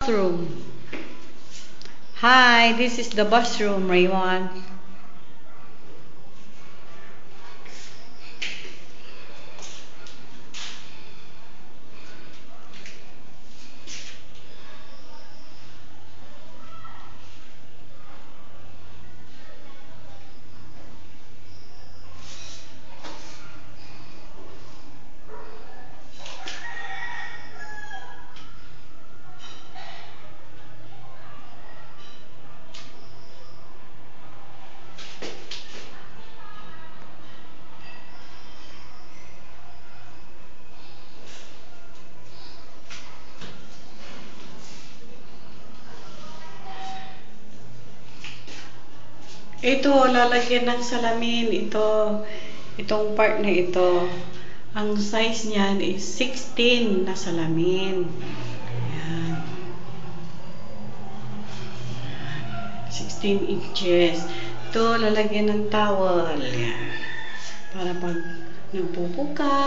bathroom. Hi, this is the bathroom, Raymond. Ito, lalagyan ng salamin. Itong part na ito. Ang size niyan is 16 na salamin. Ayan. 16 inches. Ito, lalagyan ng towel. Ayan. Para pag nagpupo ka,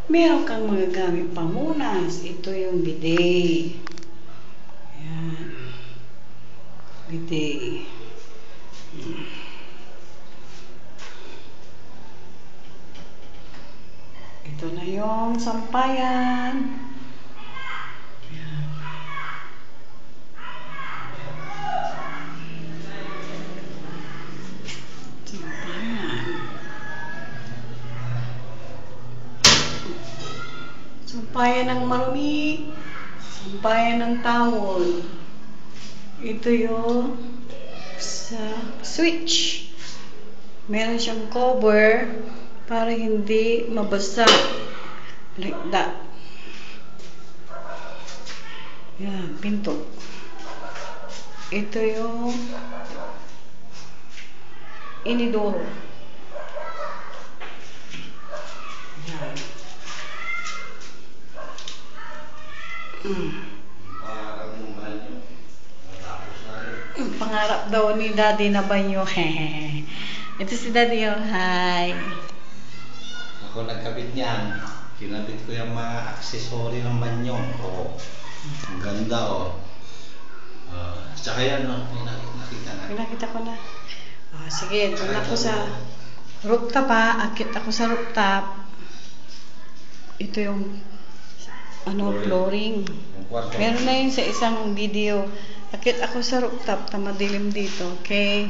meron kang magagamit pamunas. Ito yung bidet. Ayan. Bidet. Ito na yung sampayan. Ayan. Sampayan. Sampayan ng marumi. Sampayan ng towel. Ito yung sa switch. Meron siyang cover para hindi mabasa. Like that. Yan, pinto. Ito yung inidoro. Yan. Pangarap daw ni Daddy na banyo. Ito si Daddy. Oh, hi. Ako nagkabit niyan. Kinabit ko yung mga accessory ng banyo. Oh, ang ganda oh. Tsaka yan oh, nakita na. Pinakita ko na. Oh, sige, doon ako sa rooftop ha. Akit ako sa rooftop. Ito yung flooring. Meron na yun sa isang video. Akit ako sa rooftop, madilim dito. Okay.